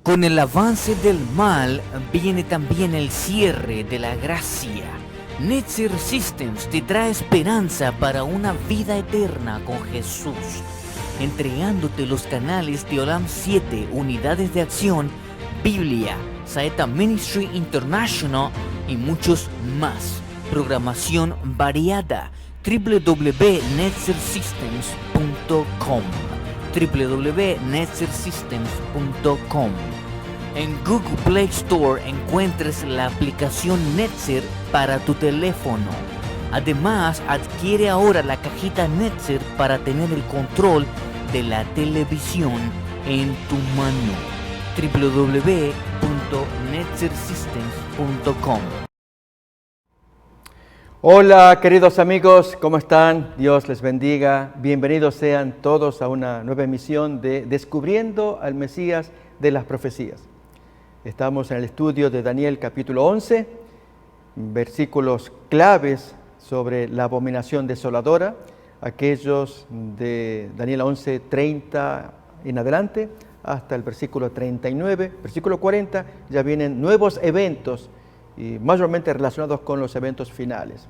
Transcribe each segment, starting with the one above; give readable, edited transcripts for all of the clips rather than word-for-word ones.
Con el avance del mal viene también el cierre de la gracia. Netzer Systems te trae esperanza para una vida eterna con Jesús, entregándote los canales de Olam 7, Unidades de Acción, Biblia, Saeta Ministry International y muchos más. Programación variada. www.netzersystems.com www.netzersystems.com. En Google Play Store encuentres la aplicación Netzer para tu teléfono. Además, adquiere ahora la cajita Netzer para tener el control de la televisión en tu mano. www.netzersystems.com. Hola queridos amigos, ¿cómo están? Dios les bendiga. Bienvenidos sean todos a una nueva emisión de Descubriendo al Mesías de las Profecías. Estamos en el estudio de Daniel capítulo 11, versículos claves sobre la abominación desoladora, aquellos de Daniel 11, 30 en adelante, hasta el versículo 39, versículo 40, ya vienen nuevos eventos y mayormente relacionados con los eventos finales.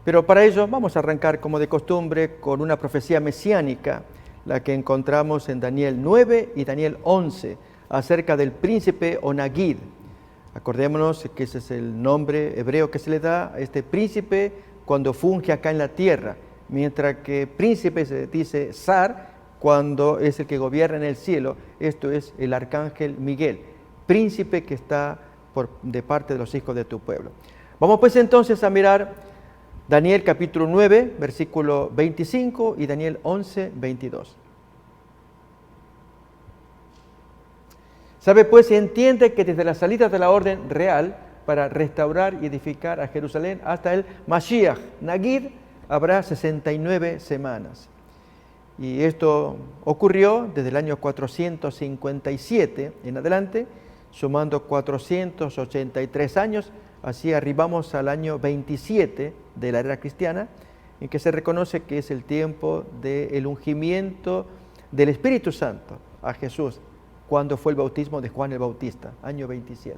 Pero para ello vamos a arrancar como de costumbre con una profecía mesiánica, la que encontramos en Daniel 9 y Daniel 11, acerca del príncipe Onagid. Acordémonos que ese es el nombre hebreo que se le da a este príncipe cuando funge acá en la tierra, mientras que príncipe se dice zar cuando es el que gobierna en el cielo. Esto es el arcángel Miguel, príncipe que está de parte de los hijos de tu pueblo. Vamos pues entonces a mirar Daniel capítulo 9, versículo 25 y Daniel 11, 22. Sabe pues y entiende que desde la salida de la orden real para restaurar y edificar a Jerusalén hasta el Mashiach, Nagid, habrá 69 semanas. Y esto ocurrió desde el año 457 en adelante, sumando 483 años, así arribamos al año 27 de la era cristiana, en que se reconoce que es el tiempo del ungimiento del Espíritu Santo a Jesús, cuando fue el bautismo de Juan el Bautista, año 27.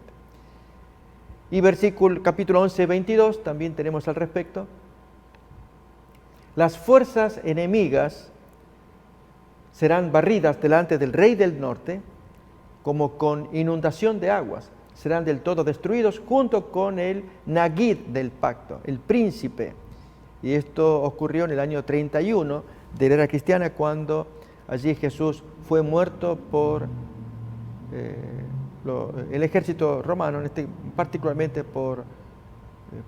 Y capítulo 11, 22, también tenemos al respecto. Las fuerzas enemigas serán barridas delante del rey del norte, como con inundación de aguas, serán del todo destruidos junto con el Nagid del pacto, el príncipe. Y esto ocurrió en el año 31 de la era cristiana, cuando allí Jesús fue muerto por el ejército romano, particularmente por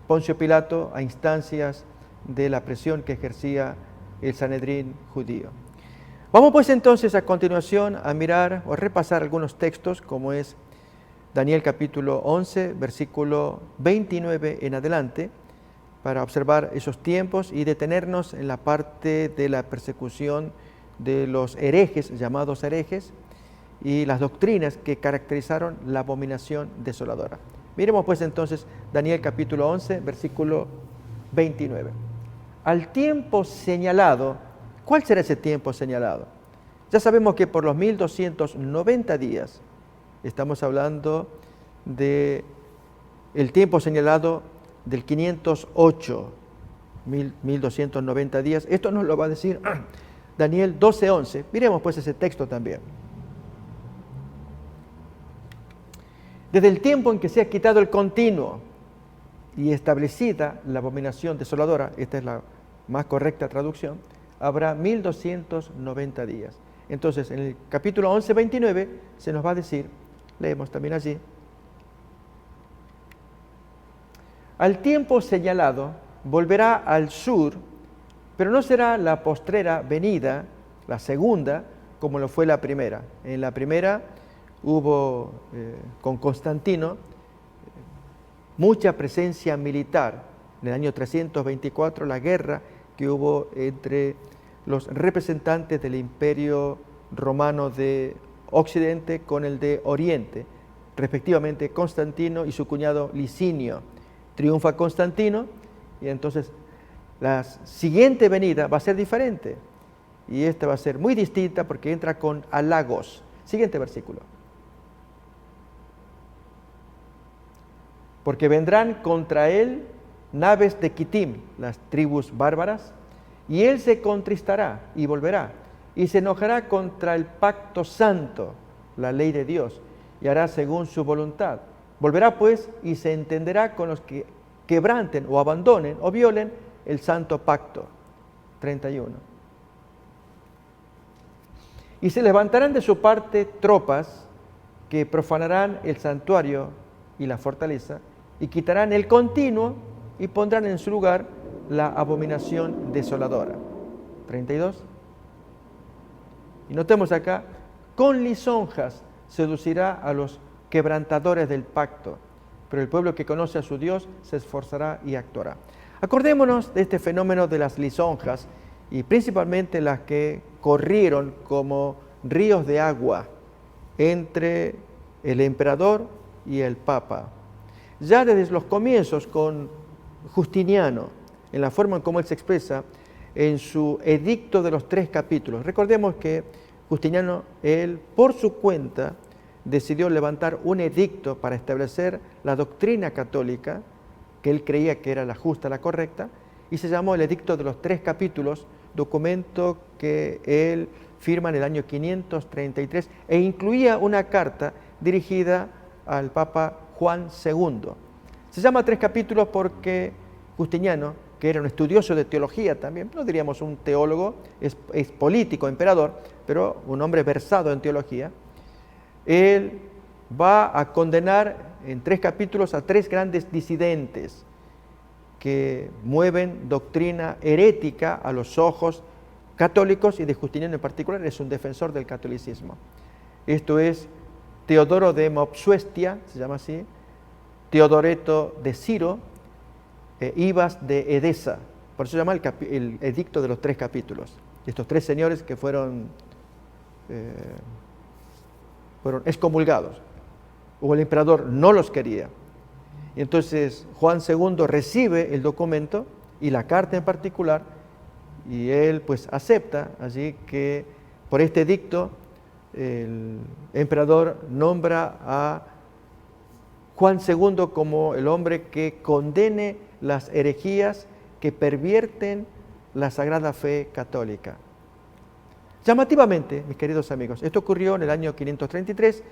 Poncio Pilato, a instancias de la presión que ejercía el Sanedrín judío. Vamos pues entonces a continuación a mirar o a repasar algunos textos, como es Daniel capítulo 11, versículo 29 en adelante, para observar esos tiempos y detenernos en la parte de la persecución de los herejes, llamados herejes, y las doctrinas que caracterizaron la abominación desoladora. Miremos pues entonces Daniel capítulo 11, versículo 29. Al tiempo señalado. ¿Cuál será ese tiempo señalado? Ya sabemos que por los 1290 días, estamos hablando del tiempo señalado del 508, 1290 días. Esto nos lo va a decir Daniel 12:11. Miremos pues ese texto también. Desde el tiempo en que se ha quitado el continuo y establecida la abominación desoladora, esta es la más correcta traducción, habrá 1290 días. Entonces, en el capítulo 11, 29, se nos va a decir, leemos también allí, al tiempo señalado volverá al sur, pero no será la postrera venida, la segunda, como lo fue la primera. En la primera hubo, con Constantino, mucha presencia militar. En el año 324, la guerra que hubo entre los representantes del Imperio Romano de Occidente con el de Oriente, respectivamente Constantino y su cuñado Licinio. Triunfa Constantino y entonces la siguiente venida va a ser diferente, y esta va a ser muy distinta porque entra con halagos. Siguiente versículo. porque vendrán contra él naves de Quitim, las tribus bárbaras, y él se contristará y volverá, y se enojará contra el pacto santo, la ley de Dios, y hará según su voluntad. Volverá pues y se entenderá con los que quebranten o abandonen o violen el santo pacto. 31. Y se levantarán de su parte tropas que profanarán el santuario y la fortaleza, y quitarán el continuo y pondrán en su lugar la abominación desoladora. 32. Y notemos acá, con lisonjas seducirá a los quebrantadores del pacto, pero el pueblo que conoce a su Dios se esforzará y actuará. Acordémonos de este fenómeno de las lisonjas, y principalmente las que corrieron como ríos de agua entre el emperador y el papa. Ya desde los comienzos con Justiniano, en la forma en cómo él se expresa en su edicto de los 3 capítulos. Recordemos que Justiniano, él por su cuenta, decidió levantar un edicto para establecer la doctrina católica, que él creía que era la justa, la correcta, y se llamó el edicto de los 3 capítulos, documento que él firma en el año 533, e incluía una carta dirigida al Papa Juan II. Se llama 3 capítulos porque Justiniano, que era un estudioso de teología también, no diríamos un teólogo, es político, emperador, pero un hombre versado en teología, él va a condenar en 3 capítulos a 3 grandes disidentes que mueven doctrina herética a los ojos católicos, y de Justiniano en particular es un defensor del catolicismo. Esto es Teodoro de Mopsuestia, se llama así, Teodoreto de Ciro, Ibas de Edesa. Por eso se llama el edicto de los 3 capítulos. Estos 3 señores que fueron excomulgados, o el emperador no los quería. Y entonces Juan II recibe el documento y la carta en particular, y él pues acepta allí que por este edicto el emperador nombra a Juan II como el hombre que condene las herejías que pervierten la sagrada fe católica. Llamativamente, mis queridos amigos, esto ocurrió en el año 533,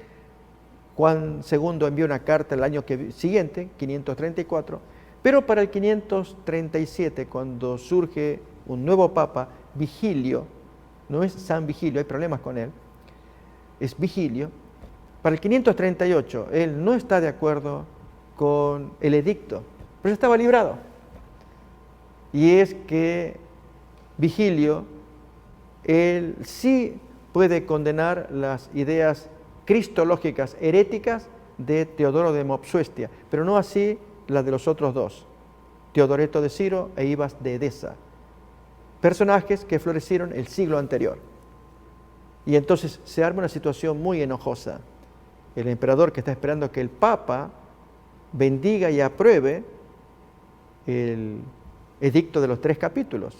Juan II envió una carta el año siguiente, 534, pero para el 537, cuando surge un nuevo papa, Vigilio, no es San Vigilio, hay problemas con él, es Vigilio. Para el 538, él no está de acuerdo con el edicto, pero estaba librado. Y es que Vigilio, él sí puede condenar las ideas cristológicas heréticas de Teodoro de Mopsuestia, pero no así las de los otros 2, Teodoreto de Ciro e Ibas de Edesa, personajes que florecieron el siglo anterior. Y entonces se arma una situación muy enojosa. El emperador, que está esperando que el Papa bendiga y apruebe el edicto de los 3 capítulos,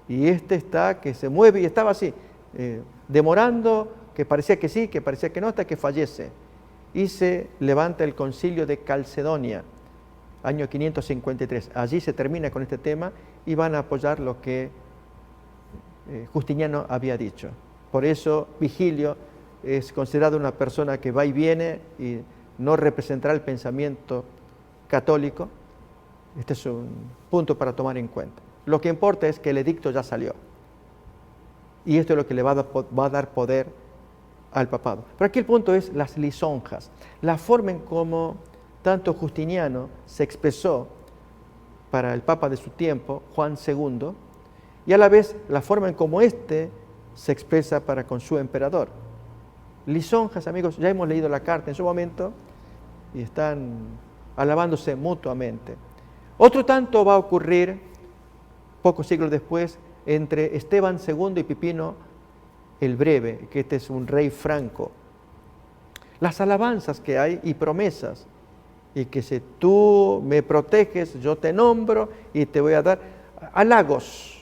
y este está que se mueve, y estaba así, demorando, que parecía que sí, que parecía que no, hasta que fallece. Y se levanta el concilio de Calcedonia, año 553. Allí se termina con este tema y van a apoyar lo que Justiniano había dicho. Por eso Vigilio es considerado una persona que va y viene y no representará el pensamiento católico. Este es un punto para tomar en cuenta. Lo que importa es que el edicto ya salió. Y esto es lo que le va a dar poder al papado. Pero aquí el punto es las lisonjas, la forma en cómo tanto Justiniano se expresó para el papa de su tiempo, Juan II, y a la vez la forma en cómo éste se expresa para con su emperador. Lisonjas, amigos, ya hemos leído la carta en su momento y están alabándose mutuamente. Otro tanto va a ocurrir pocos siglos después entre Esteban II y Pipino el Breve, que este es un rey franco. Las alabanzas que hay y promesas, y que si tú me proteges, yo te nombro y te voy a dar halagos.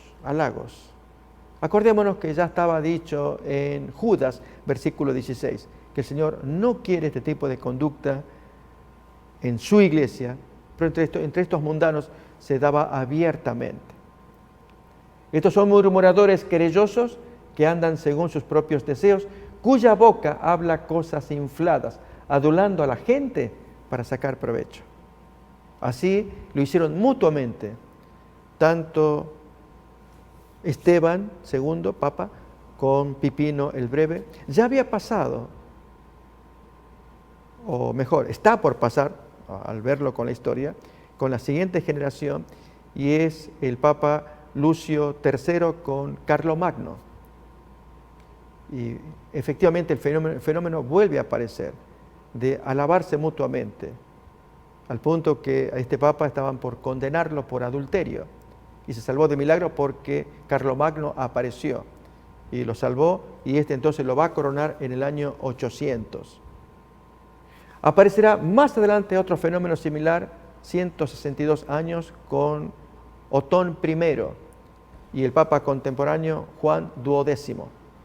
Acordémonos que ya estaba dicho en Judas, versículo 16, que el Señor no quiere este tipo de conducta en su iglesia, pero entre estos mundanos se daba abiertamente. Estos son murmuradores querellosos que andan según sus propios deseos, cuya boca habla cosas infladas, adulando a la gente para sacar provecho. Así lo hicieron mutuamente, tanto Esteban II, Papa, con Pipino el Breve. Ya había pasado, o mejor, está por pasar, al verlo con la historia, con la siguiente generación, y es el Papa Lucio III con Carlomagno. Y efectivamente el fenómeno vuelve a aparecer, de alabarse mutuamente, al punto que a este Papa estaban por condenarlo por adulterio, y se salvó de milagro porque Carlomagno apareció y lo salvó, y este entonces lo va a coronar en el año 800. Aparecerá más adelante otro fenómeno similar, 162 años, con Otón I y el Papa contemporáneo Juan XII,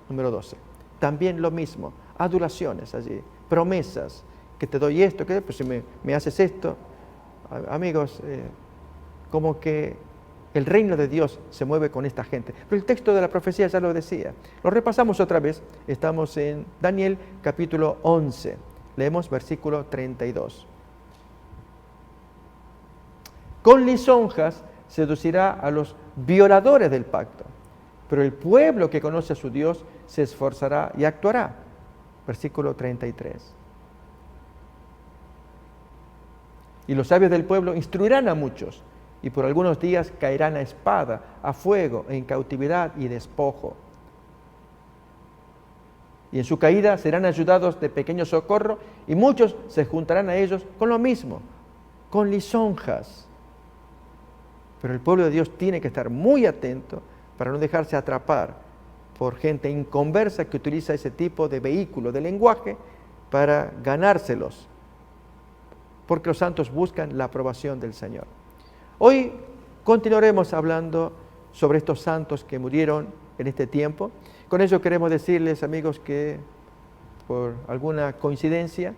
número 12. También lo mismo, adulaciones allí, promesas, que te doy esto, que pues si me haces esto. Amigos, como que el reino de Dios se mueve con esta gente. Pero el texto de la profecía ya lo decía. Lo repasamos otra vez. Estamos en Daniel capítulo 11. Leemos versículo 32. Con lisonjas seducirá a los violadores del pacto, pero el pueblo que conoce a su Dios se esforzará y actuará. Versículo 33. Y los sabios del pueblo instruirán a muchos, y por algunos días caerán a espada, a fuego, en cautividad y despojo. Y en su caída serán ayudados de pequeño socorro, y muchos se juntarán a ellos con lo mismo, con lisonjas. Pero el pueblo de Dios tiene que estar muy atento para no dejarse atrapar por gente inconversa que utiliza ese tipo de vehículo, de lenguaje, para ganárselos, porque los santos buscan la aprobación del Señor. Hoy continuaremos hablando sobre estos santos que murieron en este tiempo. Con ello queremos decirles, amigos, que por alguna coincidencia,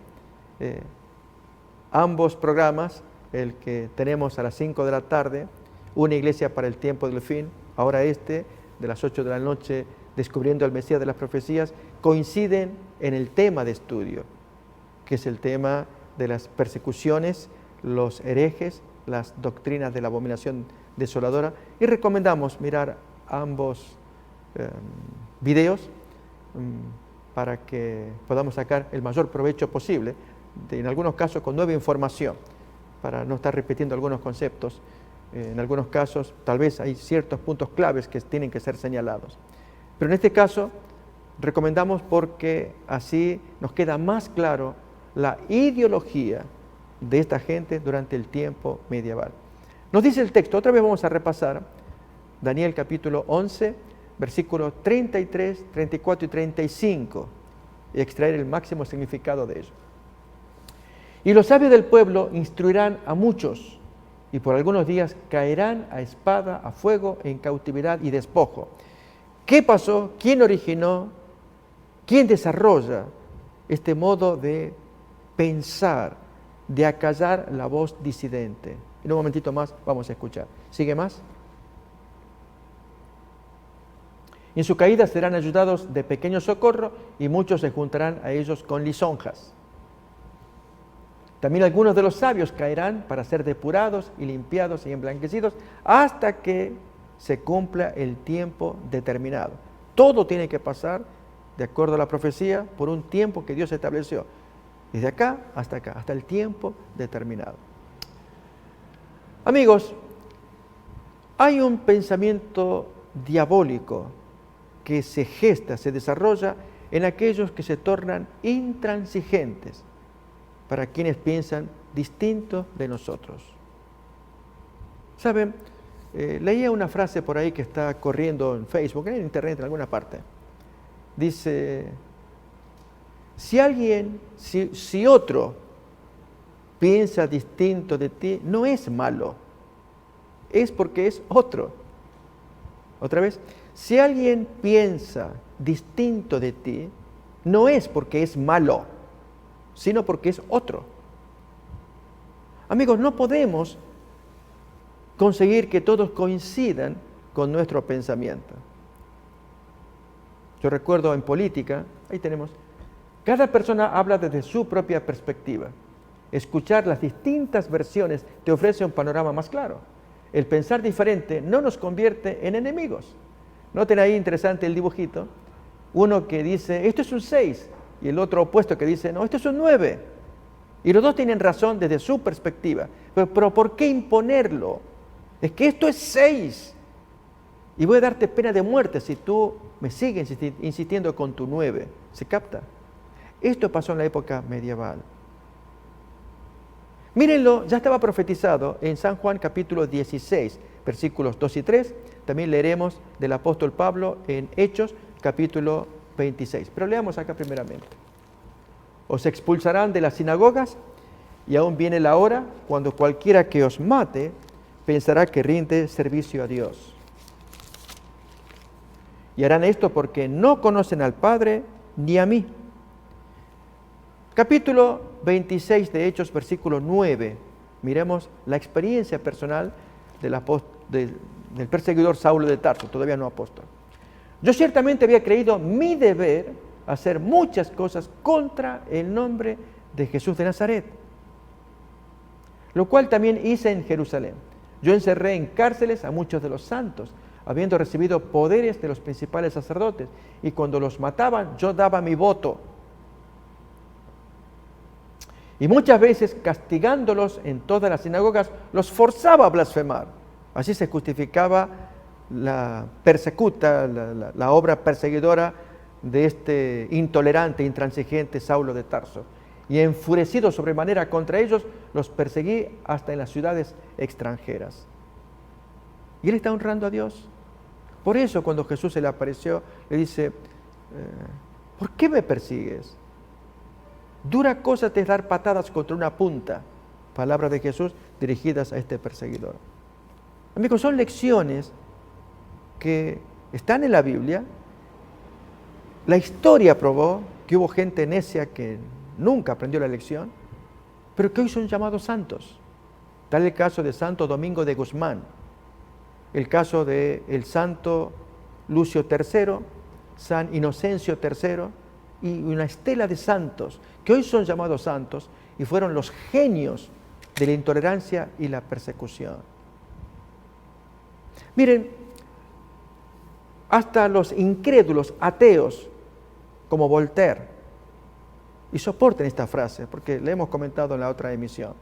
ambos programas, el que tenemos a las 5 de la tarde, Una Iglesia para el Tiempo del Fin, ahora este, de las 8 de la noche, Descubriendo al Mesías de las Profecías, coinciden en el tema de estudio, que es el tema de las persecuciones, los herejes, las doctrinas de la abominación desoladora, y recomendamos mirar ambos videos para que podamos sacar el mayor provecho posible, en algunos casos con nueva información, para no estar repitiendo algunos conceptos. En algunos casos tal vez hay ciertos puntos claves que tienen que ser señalados. Pero en este caso recomendamos porque así nos queda más claro la ideología de esta gente durante el tiempo medieval. Nos dice el texto, otra vez vamos a repasar Daniel capítulo 11, versículos 33, 34 y 35, y extraer el máximo significado de ello. Y los sabios del pueblo instruirán a muchos, y por algunos días caerán a espada, a fuego, en cautividad y despojo. ¿Qué pasó? ¿Quién originó? ¿Quién desarrolla este modo de pensar, de acallar la voz disidente? En un momentito más vamos a escuchar. ¿Sigue más? Y en su caída serán ayudados de pequeño socorro, y muchos se juntarán a ellos con lisonjas. También algunos de los sabios caerán para ser depurados y limpiados y emblanquecidos hasta que se cumpla el tiempo determinado. Todo tiene que pasar, de acuerdo a la profecía, por un tiempo que Dios estableció. Desde acá, hasta el tiempo determinado. Amigos, hay un pensamiento diabólico que se gesta, se desarrolla en aquellos que se tornan intransigentes para quienes piensan distinto de nosotros. ¿Saben? Leía una frase por ahí que está corriendo en Facebook, en internet, en alguna parte. Dice, si otro piensa distinto de ti, no es malo, es porque es otro. Otra vez, si alguien piensa distinto de ti, no es porque es malo, sino porque es otro. Amigos, no podemos conseguir que todos coincidan con nuestro pensamiento. Yo recuerdo en política, ahí tenemos, cada persona habla desde su propia perspectiva. Escuchar las distintas versiones te ofrece un panorama más claro. El pensar diferente no nos convierte en enemigos. Noten ahí interesante el dibujito. Uno que dice, esto es un 6, y el otro opuesto que dice, no, esto es un 9. Y los dos tienen razón desde su perspectiva. Pero ¿por qué imponerlo? Es que esto es 6. Y voy a darte pena de muerte si tú me sigues insistiendo con tu 9. ¿Se capta? Esto pasó en la época medieval. Mírenlo, ya estaba profetizado en San Juan capítulo 16, versículos 2 y 3. También leeremos del apóstol Pablo en Hechos capítulo 26. Pero leamos acá primeramente. Os expulsarán de las sinagogas y aún viene la hora cuando cualquiera que os mate pensará que rinde servicio a Dios. Y harán esto porque no conocen al Padre ni a mí. Capítulo 26 de Hechos, versículo 9. Miremos la experiencia personal del perseguidor Saulo de Tarso, todavía no apóstol. Yo ciertamente había creído mi deber hacer muchas cosas contra el nombre de Jesús de Nazaret, lo cual también hice en Jerusalén. Yo encerré en cárceles a muchos de los santos, habiendo recibido poderes de los principales sacerdotes, y cuando los mataban yo daba mi voto. Y muchas veces, castigándolos en todas las sinagogas, los forzaba a blasfemar. Así se justificaba la persecuta, la obra perseguidora de este intolerante, intransigente Saulo de Tarso. Y enfurecido sobremanera contra ellos, los perseguí hasta en las ciudades extranjeras. Y él está honrando a Dios. Por eso cuando Jesús se le apareció, le dice, ¿por qué me persigues? Dura cosa te es dar patadas contra una punta. Palabras de Jesús dirigidas a este perseguidor. Amigos, son lecciones que están en la Biblia. La historia probó que hubo gente necia que nunca aprendió la lección, pero que hoy son llamados santos. Tal el caso de Santo Domingo de Guzmán, el caso de el Santo Lucio III, San Inocencio III, y una estela de santos que hoy son llamados santos y fueron los genios de la intolerancia y la persecución. Miren, hasta los incrédulos ateos como Voltaire, y soporten esta frase porque la hemos comentado en la otra emisión,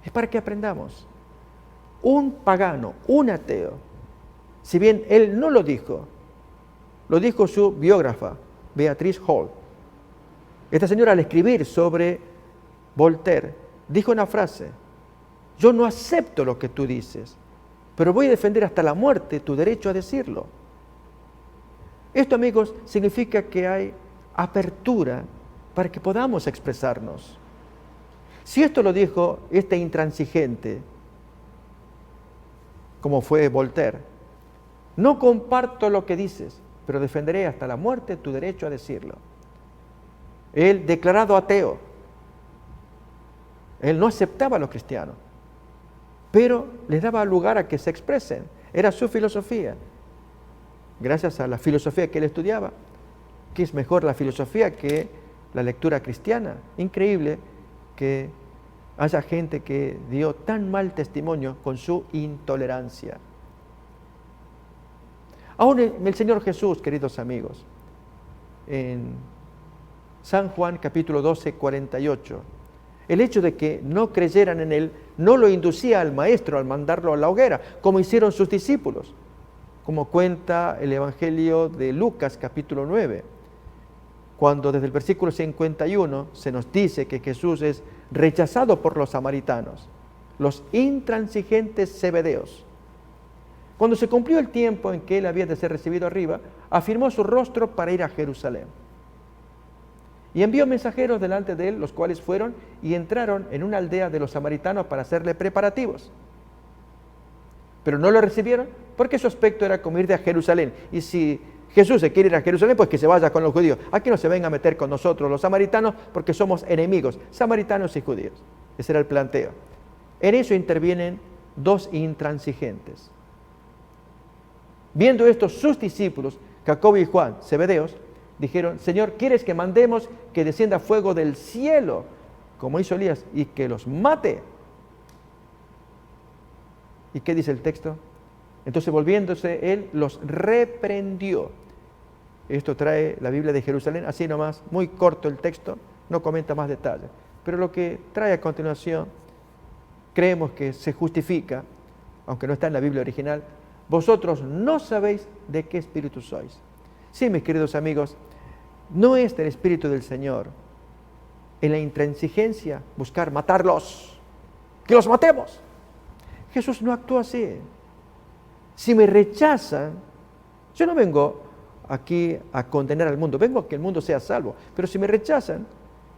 es para que aprendamos. Un pagano, un ateo, si bien él no lo dijo su biógrafa, Beatrice Hall. Esta señora, al escribir sobre Voltaire, dijo una frase: yo no acepto lo que tú dices, pero voy a defender hasta la muerte tu derecho a decirlo. Esto, amigos, significa que hay apertura para que podamos expresarnos. Si esto lo dijo este intransigente, como fue Voltaire, no comparto lo que dices, pero defenderé hasta la muerte tu derecho a decirlo. Él, declarado ateo, él no aceptaba a los cristianos, pero les daba lugar a que se expresen. Era su filosofía. Gracias a la filosofía que él estudiaba, que es mejor la filosofía que la lectura cristiana. Increíble que haya gente que dio tan mal testimonio con su intolerancia. Aún el Señor Jesús, queridos amigos, en San Juan capítulo 12, 48, el hecho de que no creyeran en Él no lo inducía al Maestro al mandarlo a la hoguera, como hicieron sus discípulos, como cuenta el Evangelio de Lucas capítulo 9, cuando desde el versículo 51 se nos dice que Jesús es rechazado por los samaritanos, los intransigentes zebedeos. Cuando se cumplió el tiempo en que él había de ser recibido arriba, afirmó su rostro para ir a Jerusalén. Y envió mensajeros delante de él, los cuales fueron y entraron en una aldea de los samaritanos para hacerle preparativos. Pero no lo recibieron porque su aspecto era como ir de a Jerusalén. Y si Jesús se quiere ir a Jerusalén, pues que se vaya con los judíos. Aquí no se venga a meter con nosotros los samaritanos porque somos enemigos, samaritanos y judíos. Ese era el planteo. En eso intervienen dos intransigentes. Viendo esto, sus discípulos, Jacobo y Juan, Zebedeos, dijeron: Señor, ¿quieres que mandemos que descienda fuego del cielo, como hizo Elías, y que los mate? ¿Y qué dice el texto? Entonces, volviéndose, él los reprendió. Esto trae la Biblia de Jerusalén, así nomás, muy corto el texto, no comenta más detalles. Pero lo que trae a continuación, creemos que se justifica, aunque no está en la Biblia original: vosotros no sabéis de qué espíritu sois. Sí, mis queridos amigos, no es del Espíritu del Señor en la intransigencia buscar matarlos, que los matemos. Jesús no actuó así. Si me rechazan, yo no vengo aquí a condenar al mundo, vengo a que el mundo sea salvo. Pero si me rechazan,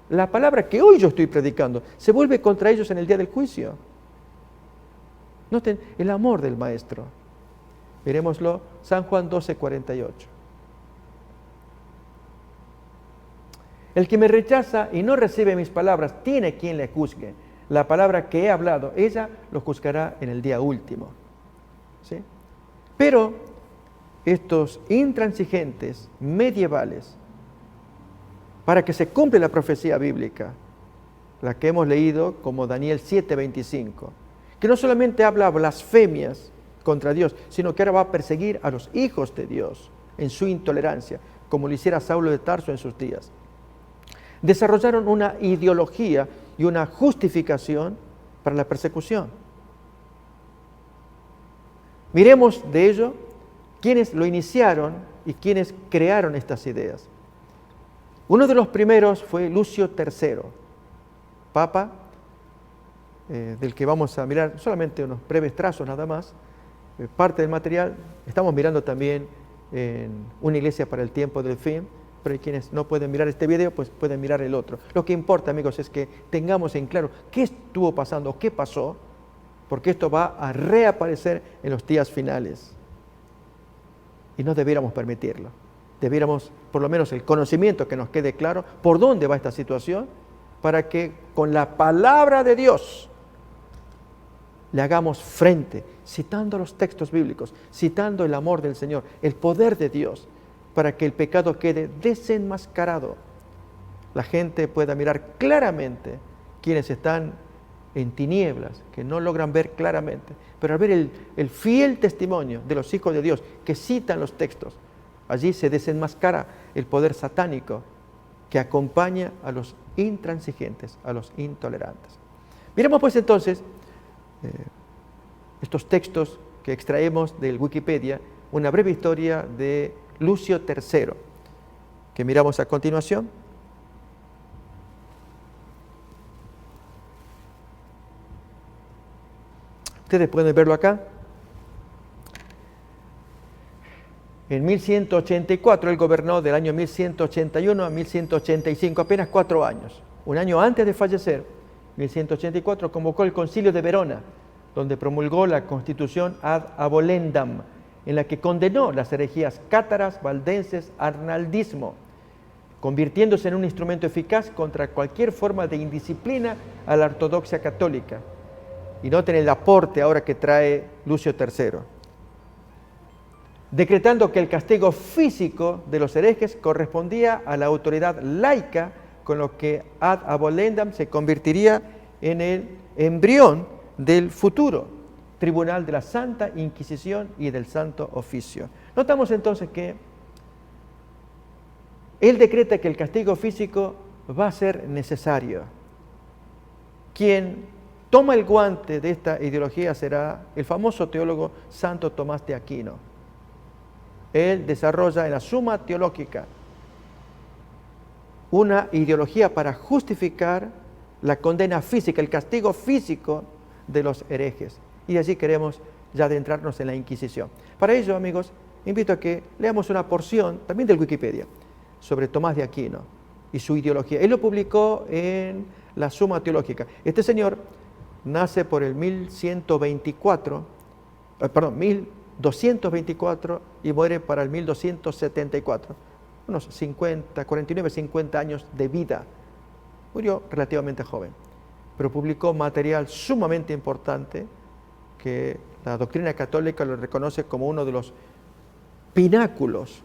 la palabra que hoy yo estoy predicando se vuelve contra ellos en el día del juicio. Noten el amor del Maestro. Veremoslo, San Juan 12:48. El que me rechaza y no recibe mis palabras, tiene quien le juzgue. La palabra que he hablado, ella lo juzgará en el día último. ¿Sí? Pero estos intransigentes medievales, para que se cumpla la profecía bíblica, la que hemos leído como Daniel 7:25, que no solamente habla blasfemias contra Dios, sino que ahora va a perseguir a los hijos de Dios en su intolerancia, como lo hiciera Saulo de Tarso en sus días. Desarrollaron una ideología y una justificación para la persecución. Miremos de ello quienes lo iniciaron y quienes crearon estas ideas. Uno de los primeros fue Lucio III, papa, del que vamos a mirar solamente unos breves trazos nada más. Parte del material estamos mirando también en Una iglesia para el tiempo del fin, pero hay quienes no pueden mirar este video, pues pueden mirar el otro. Lo que importa, amigos, es que tengamos en claro qué estuvo pasando, qué pasó, porque esto va a reaparecer en los días finales. Y no debiéramos permitirlo. Debiéramos, por lo menos el conocimiento, que nos quede claro por dónde va esta situación, para que con la palabra de Dios le hagamos frente, citando los textos bíblicos, citando el amor del Señor, el poder de Dios, para que el pecado quede desenmascarado. La gente pueda mirar claramente quienes están en tinieblas, que no logran ver claramente, pero al ver el fiel testimonio de los hijos de Dios que citan los textos, allí se desenmascara el poder satánico que acompaña a los intransigentes, a los intolerantes. Miremos pues entonces estos textos que extraemos del Wikipedia, una breve historia de Lucio III, que miramos a continuación. Ustedes pueden verlo acá. En 1184, él gobernó del año 1181 a 1185, apenas 4 años. Un año antes de fallecer, 1184, convocó el Concilio de Verona, donde promulgó la Constitución Ad Abolendam, en la que condenó las herejías cátaras, valdenses, arnaldismo, convirtiéndose en un instrumento eficaz contra cualquier forma de indisciplina a la ortodoxia católica. Y noten el aporte ahora que trae Lucio III. Decretando que el castigo físico de los herejes correspondía a la autoridad laica, con lo que Ad Abolendam se convertiría en el embrión del futuro tribunal de la Santa Inquisición y del Santo Oficio. Notamos entonces que él decreta que el castigo físico va a ser necesario. Quien toma el guante de esta ideología será el famoso teólogo Santo Tomás de Aquino. Él desarrolla en la Suma Teológica una ideología para justificar la condena física, el castigo físico de los herejes. Y allí queremos ya adentrarnos en la Inquisición. Para ello, amigos, invito a que leamos una porción también del Wikipedia sobre Tomás de Aquino y su ideología. Él lo publicó en la Suma Teológica. Este señor nace por el 1224 y muere para el 1274. Unos 49, 50 años de vida. Murió relativamente joven. pero publicó material sumamente importante que la doctrina católica lo reconoce como uno de los pináculos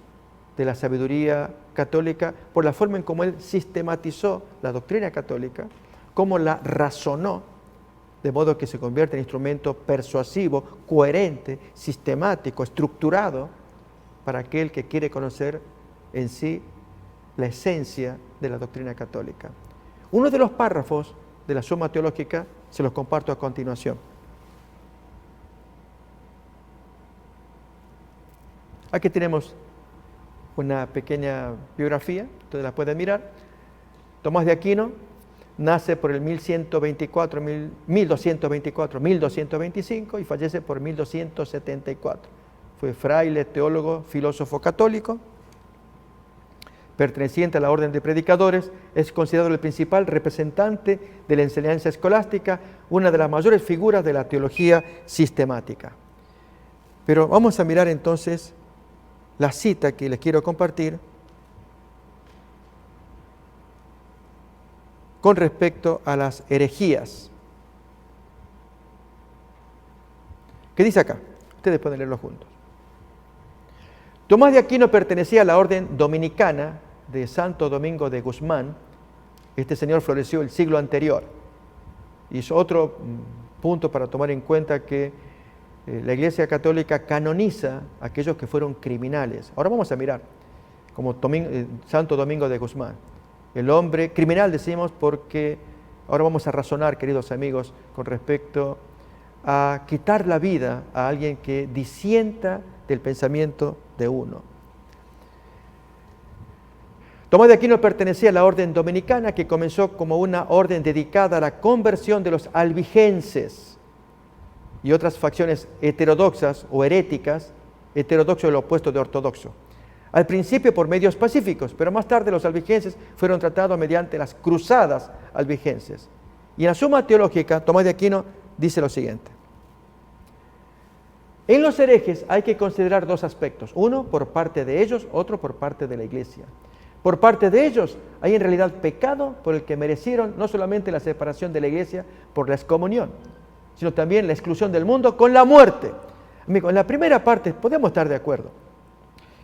de la sabiduría católica por la forma en cómo él sistematizó la doctrina católica, cómo la razonó, de modo que se convierte en instrumento persuasivo, coherente, sistemático, estructurado para aquel que quiere conocer en sí la esencia de la doctrina católica. Uno de los párrafos de la Suma Teológica se los comparto a continuación. Aquí tenemos una pequeña biografía, ustedes la pueden mirar. Tomás de Aquino nace por el 1225 y fallece por 1274. Fue fraile, teólogo, filósofo católico, perteneciente a la orden de predicadores, es considerado el principal representante de la enseñanza escolástica, una de las mayores figuras de la teología sistemática. Pero vamos a mirar entonces la cita que les quiero compartir con respecto a las herejías. ¿Qué dice acá? Ustedes pueden leerlo juntos. Tomás de Aquino pertenecía a la orden dominicana de Santo Domingo de Guzmán. Este señor floreció el siglo anterior. Y es otro punto para tomar en cuenta que la Iglesia Católica canoniza a aquellos que fueron criminales. Ahora vamos a mirar, como Santo Domingo de Guzmán. El hombre criminal, decimos, porque ahora vamos a razonar, queridos amigos, con respecto a quitar la vida a alguien que disienta del pensamiento de uno. Tomás de Aquino pertenecía a la orden dominicana, que comenzó como una orden dedicada a la conversión de los albigenses y otras facciones heterodoxas o heréticas. Heterodoxo es lo opuesto de ortodoxo. Al principio por medios pacíficos, pero más tarde los albigenses fueron tratados mediante las cruzadas albigenses. Y en la Suma Teológica, Tomás de Aquino dice lo siguiente: en los herejes hay que considerar dos aspectos, uno por parte de ellos, otro por parte de la Iglesia. Por parte de ellos hay en realidad pecado por el que merecieron no solamente la separación de la Iglesia por la excomunión, sino también la exclusión del mundo con la muerte. Amigo, en la primera parte podemos estar de acuerdo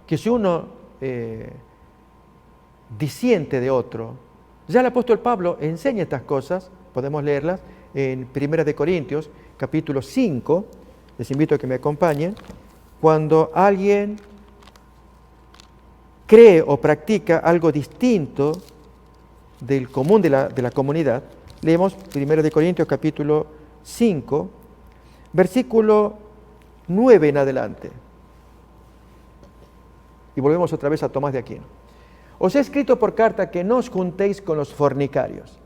que si uno disiente de otro, ya el apóstol Pablo enseña estas cosas, podemos leerlas en 1 Corintios, capítulo 5, les invito a que me acompañen. Cuando alguien cree o practica algo distinto del común de la comunidad, leemos 1 Corintios, capítulo 5, versículo 9 en adelante. Y volvemos otra vez a Tomás de Aquino. Os he escrito por carta que no os juntéis con los fornicarios.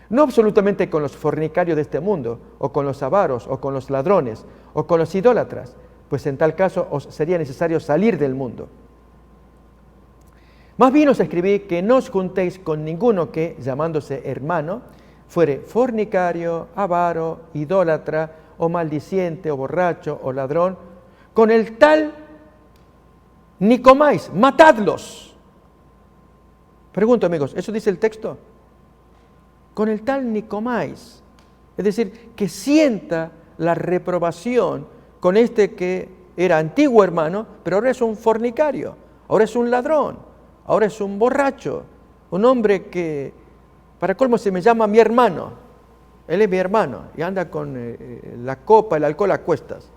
No absolutamente con los fornicarios de este mundo, o con los avaros, o con los ladrones, o con los idólatras, pues en tal caso os sería necesario salir del mundo. Más bien os escribí que no os juntéis con ninguno que, llamándose hermano, fuere fornicario, avaro, idólatra, o maldiciente, o borracho, o ladrón, con el tal ni comáis, matadlos. Pregunto, amigos, ¿eso dice el texto? Con el tal ni comáis. Es decir, que sienta la reprobación con este que era antiguo hermano, pero ahora es un fornicario, ahora es un ladrón, ahora es un borracho, un hombre que, para colmo, se me llama mi hermano. Él es mi hermano y anda con la copa, el alcohol a cuestas.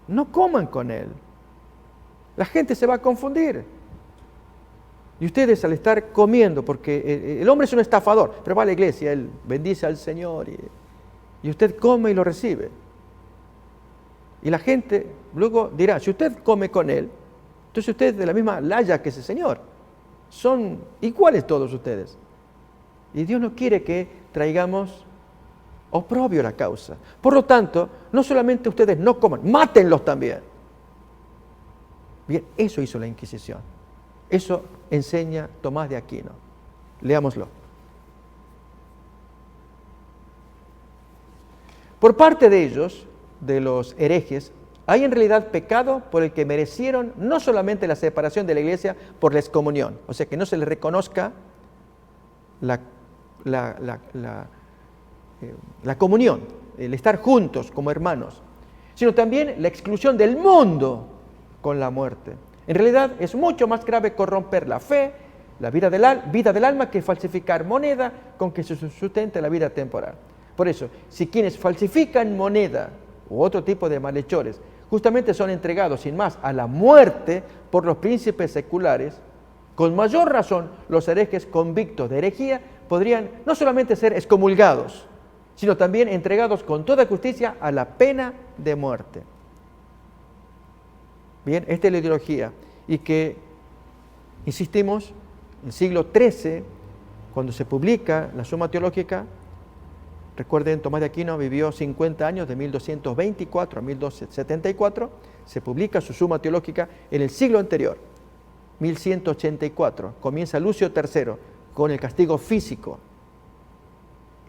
No coman con él. La gente se va a confundir. Y ustedes al estar comiendo, porque el hombre es un estafador, pero va a la iglesia, él bendice al Señor y usted come y lo recibe. Y la gente luego dirá, si usted come con él, entonces usted es de la misma laya que ese Señor. Son iguales todos ustedes. Y Dios no quiere que traigamos oprobio a la causa. Por lo tanto, no solamente ustedes no coman, mátenlos también. Bien, eso hizo la Inquisición. Eso enseña Tomás de Aquino. Leámoslo. Por parte de ellos, de los herejes, hay en realidad pecado por el que merecieron no solamente la separación de la Iglesia por la excomunión, o sea, que no se les reconozca la la comunión, el estar juntos como hermanos, sino también la exclusión del mundo con la muerte. En realidad es mucho más grave corromper la fe, la vida del alma, que falsificar moneda con que se sustente la vida temporal. Por eso, si quienes falsifican moneda u otro tipo de malhechores justamente son entregados sin más a la muerte por los príncipes seculares, con mayor razón los herejes convictos de herejía podrían no solamente ser excomulgados, sino también entregados con toda justicia a la pena de muerte. Bien, esta es la ideología, y que, insistimos, en el siglo XIII, cuando se publica la Suma Teológica, recuerden, Tomás de Aquino vivió 50 años, de 1224 a 1274, se publica su Suma Teológica. En el siglo anterior, 1184, comienza Lucio III con el castigo físico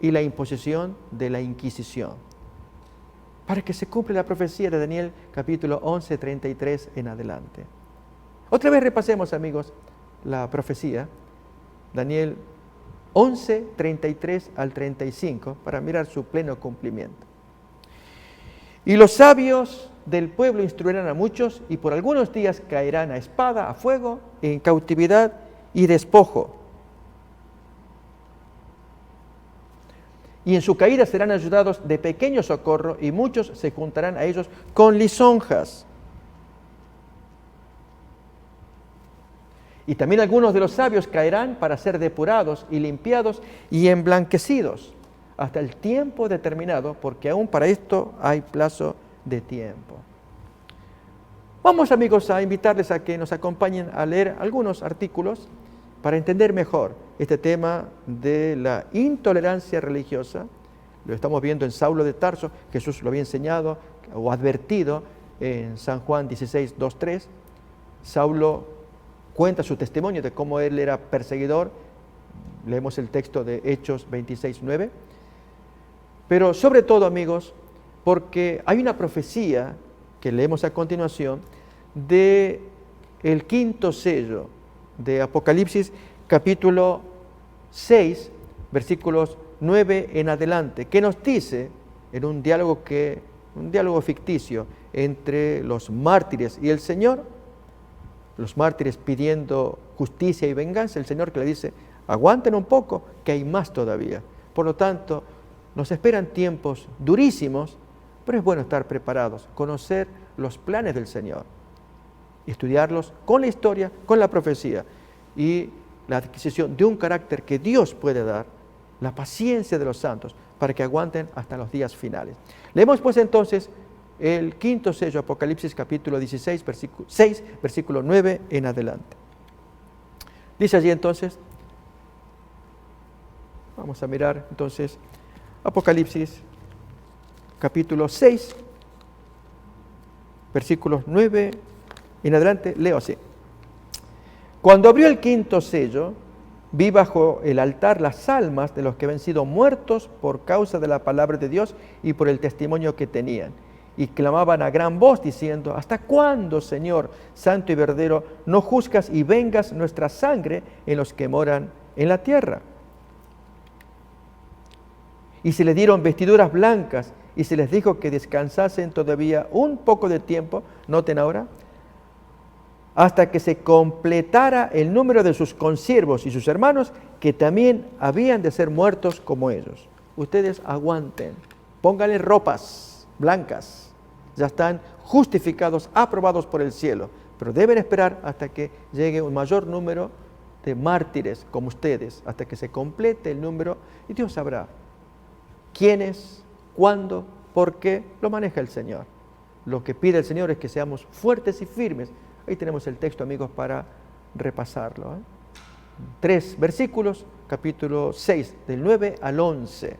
y la imposición de la Inquisición, para que se cumpla la profecía de Daniel capítulo 11, 33 en adelante. Otra vez repasemos, amigos, la profecía, Daniel 11, 33 al 35, para mirar su pleno cumplimiento. Y los sabios del pueblo instruirán a muchos, y por algunos días caerán a espada, a fuego, en cautividad y despojo. Y en su caída serán ayudados de pequeño socorro, y muchos se juntarán a ellos con lisonjas. Y también algunos de los sabios caerán para ser depurados y limpiados y emblanquecidos hasta el tiempo determinado, porque aún para esto hay plazo de tiempo. Vamos, amigos, a invitarles a que nos acompañen a leer algunos artículos para entender mejor este tema de la intolerancia religiosa. Lo estamos viendo en Saulo de Tarso. Jesús lo había enseñado o advertido en San Juan 16, 2, 3. Saulo cuenta su testimonio de cómo él era perseguidor. Leemos el texto de Hechos 26, 9. Pero sobre todo, amigos, porque hay una profecía que leemos a continuación de el quinto sello de Apocalipsis, capítulo 6, versículos 9 en adelante, que nos dice, en un diálogo ficticio entre los mártires y el Señor, los mártires pidiendo justicia y venganza, el Señor que le dice: aguanten un poco, que hay más todavía. Por lo tanto, nos esperan tiempos durísimos, pero es bueno estar preparados, conocer los planes del Señor, estudiarlos con la historia, con la profecía y la adquisición de un carácter que Dios puede dar, la paciencia de los santos, para que aguanten hasta los días finales. Leemos pues entonces el quinto sello, Apocalipsis capítulo 16, versículo 6, versículo 9 en adelante. Dice allí entonces, vamos a mirar entonces Apocalipsis capítulo 6, versículos 9 en adelante, leo así. Cuando abrió el quinto sello, vi bajo el altar las almas de los que habían sido muertos por causa de la palabra de Dios y por el testimonio que tenían. Y clamaban a gran voz diciendo: ¿hasta cuándo, Señor, santo y verdadero, no juzgas y vengas nuestra sangre en los que moran en la tierra? Y se les dieron vestiduras blancas y se les dijo que descansasen todavía un poco de tiempo, noten ahora, hasta que se completara el número de sus consiervos y sus hermanos, que también habían de ser muertos como ellos. Ustedes aguanten, pónganle ropas blancas, ya están justificados, aprobados por el cielo, pero deben esperar hasta que llegue un mayor número de mártires como ustedes, hasta que se complete el número, y Dios sabrá quiénes, cuándo, por qué, lo maneja el Señor. Lo que pide el Señor es que seamos fuertes y firmes. Ahí tenemos el texto, amigos, para repasarlo. 3 versículos, capítulo 6, del 9 al 11.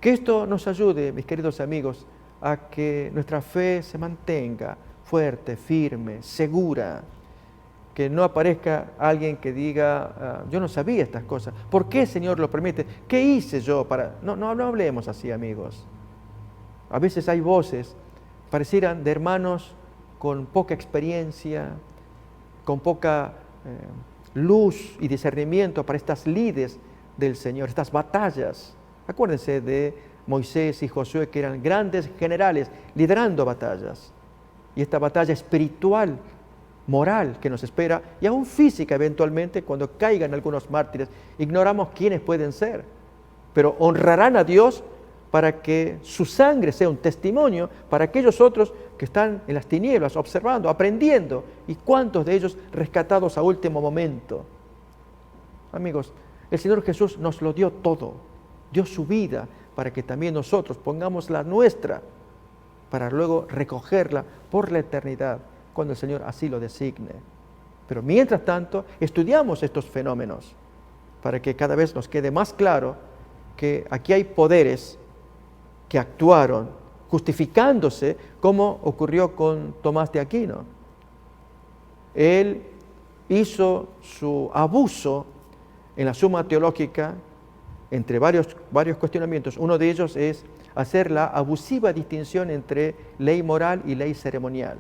Que esto nos ayude, mis queridos amigos, a que nuestra fe se mantenga fuerte, firme, segura. Que no aparezca alguien que diga: yo no sabía estas cosas. ¿Por qué el Señor lo permite? ¿Qué hice yo para...? No hablemos así, amigos. A veces hay voces, parecieran de hermanos con poca experiencia, con poca luz y discernimiento para estas lides del Señor, estas batallas. Acuérdense de Moisés y Josué, que eran grandes generales liderando batallas. Y esta batalla espiritual, moral que nos espera, y aún física eventualmente, cuando caigan algunos mártires, ignoramos quiénes pueden ser, pero honrarán a Dios para que su sangre sea un testimonio para aquellos otros que están en las tinieblas, observando, aprendiendo, y cuántos de ellos rescatados a último momento. Amigos, el Señor Jesús nos lo dio todo, dio su vida para que también nosotros pongamos la nuestra, para luego recogerla por la eternidad, cuando el Señor así lo designe. Pero mientras tanto, estudiamos estos fenómenos, para que cada vez nos quede más claro que aquí hay poderes que actuaron justificándose, como ocurrió con Tomás de Aquino. Él hizo su abuso en la Suma Teológica entre varios cuestionamientos. Uno de ellos es hacer la abusiva distinción entre ley moral y ley ceremonial.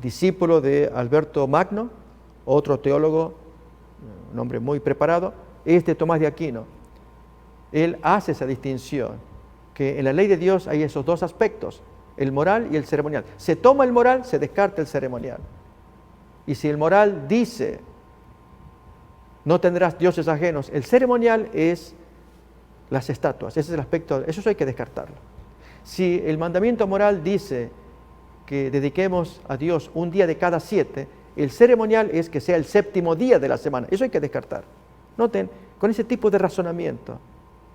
Discípulo de Alberto Magno, otro teólogo, un hombre muy preparado, es de Tomás de Aquino. Él hace esa distinción, que en la ley de Dios hay esos dos aspectos, el moral y el ceremonial. Se toma el moral, se descarta el ceremonial. Y si el moral dice, no tendrás dioses ajenos, el ceremonial es las estatuas, ese es el aspecto, eso hay que descartarlo. Si el mandamiento moral dice que dediquemos a Dios un día de cada 7, el ceremonial es que sea el 7º día de la semana, eso hay que descartar. Noten, con ese tipo de razonamiento,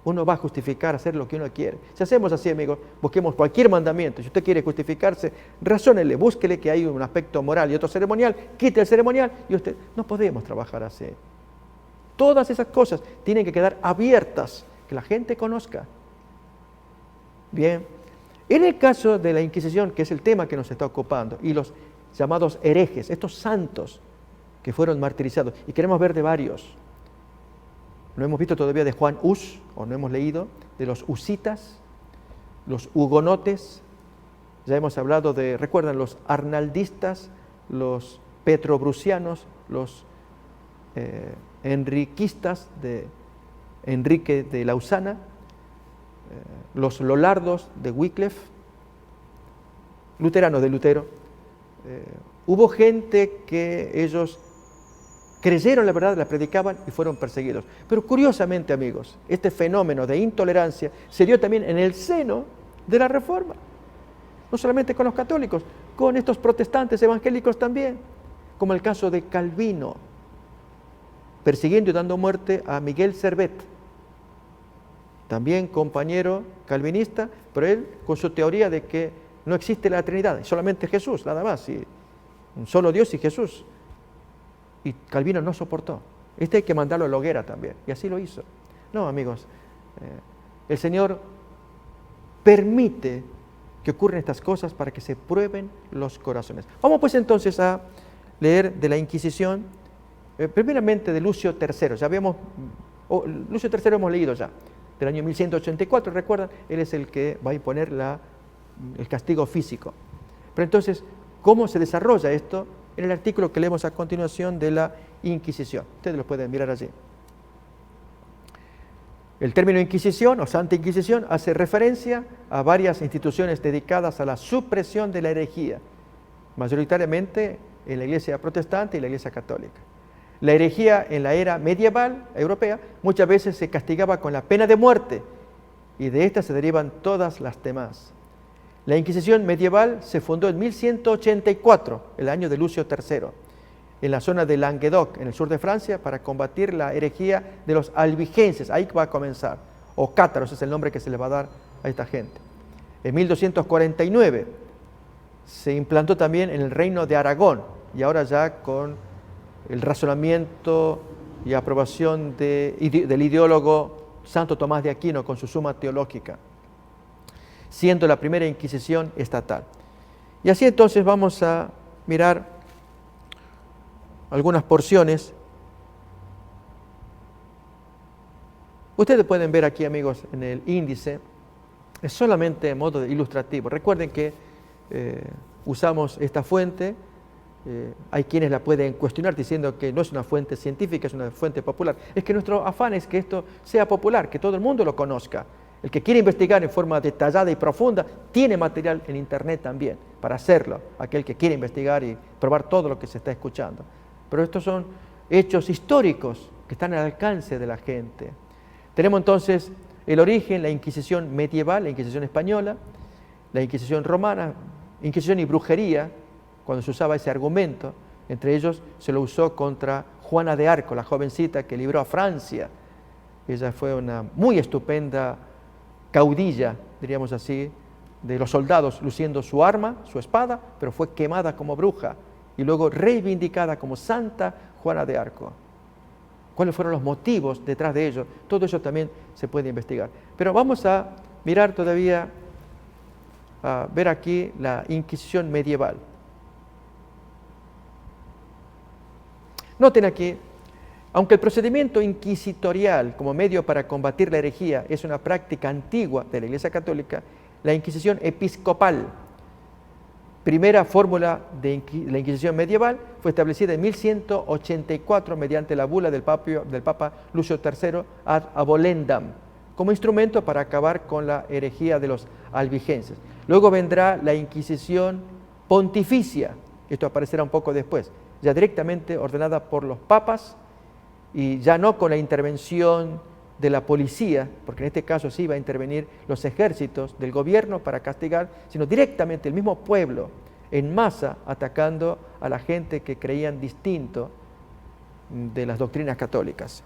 uno va a justificar hacer lo que uno quiere. Si hacemos así, amigos, busquemos cualquier mandamiento. Si usted quiere justificarse, razónele, búsquele que hay un aspecto moral y otro ceremonial, quite el ceremonial y usted, no podemos trabajar así. Todas esas cosas tienen que quedar abiertas, que la gente conozca. Bien, en el caso de la Inquisición, que es el tema que nos está ocupando, y los llamados herejes, estos santos que fueron martirizados, y queremos ver de varios. No hemos visto todavía de Juan Hus, o no hemos leído, de los husitas, los hugonotes. Ya hemos hablado de, recuerdan, los arnaldistas, los petrobrusianos, los enriquistas de Enrique de Lausana, los lolardos de Wycliffe, luteranos de Lutero. Hubo gente que ellos creyeron la verdad, la predicaban y fueron perseguidos. Pero curiosamente, amigos, este fenómeno de intolerancia se dio también en el seno de la Reforma. No solamente con los católicos, con estos protestantes evangélicos también, como el caso de Calvino, persiguiendo y dando muerte a Miguel Servet, también compañero calvinista, pero él con su teoría de que no existe la Trinidad, solamente Jesús, nada más, y un solo Dios y Jesús. Y Calvino no soportó. Hay que mandarlo a la hoguera también. Y así lo hizo. No, amigos, el Señor permite que ocurran estas cosas para que se prueben los corazones. Vamos pues entonces a leer de la Inquisición, primeramente de Lucio III. Ya habíamos, Lucio III hemos leído ya, del año 1184, recuerdan, él es el que va a imponer el castigo físico. Pero entonces, ¿cómo se desarrolla esto? En el artículo que leemos a continuación de la Inquisición. Ustedes lo pueden mirar allí. El término Inquisición o Santa Inquisición hace referencia a varias instituciones dedicadas a la supresión de la herejía, mayoritariamente en la Iglesia protestante y la Iglesia católica. La herejía en la era medieval europea muchas veces se castigaba con la pena de muerte y de esta se derivan todas las demás. La Inquisición medieval se fundó en 1184, el año de Lucio III, en la zona de Languedoc, en el sur de Francia, para combatir la herejía de los albigenses. Ahí va a comenzar, o cátaros es el nombre que se le va a dar a esta gente. En 1249 se implantó también en el reino de Aragón, y ahora ya con el razonamiento y aprobación del ideólogo Santo Tomás de Aquino con su Suma Teológica, siendo la primera Inquisición estatal. Y así entonces vamos a mirar algunas porciones. Ustedes pueden ver aquí, amigos, en el índice, es solamente en modo ilustrativo. Recuerden que usamos esta fuente hay quienes la pueden cuestionar diciendo que no es una fuente científica, es una fuente popular. Es que nuestro afán es que esto sea popular, que todo el mundo lo conozca. El que quiere investigar en forma detallada y profunda tiene material en internet también para hacerlo, aquel que quiere investigar y probar todo lo que se está escuchando. Pero estos son hechos históricos que están al alcance de la gente. Tenemos entonces el origen, la Inquisición medieval, la Inquisición española, la Inquisición romana, Inquisición y brujería, cuando se usaba ese argumento. Entre ellos se lo usó contra Juana de Arco, la jovencita que libró a Francia. Ella fue una muy estupenda caudilla, diríamos así, de los soldados, luciendo su arma, su espada, pero fue quemada como bruja y luego reivindicada como Santa Juana de Arco. ¿Cuáles fueron los motivos detrás de ello? Todo eso también se puede investigar. Pero vamos a mirar todavía, a ver aquí la Inquisición medieval. Noten aquí, aunque el procedimiento inquisitorial como medio para combatir la herejía es una práctica antigua de la Iglesia Católica, la Inquisición episcopal, primera fórmula de la Inquisición medieval, fue establecida en 1184 mediante la bula del Papa Lucio III ad abolendam, como instrumento para acabar con la herejía de los albigenses. Luego vendrá la Inquisición pontificia, esto aparecerá un poco después, ya directamente ordenada por los papas y ya no con la intervención de la policía, porque en este caso sí iba a intervenir los ejércitos del gobierno para castigar, sino directamente el mismo pueblo en masa atacando a la gente que creían distinto de las doctrinas católicas.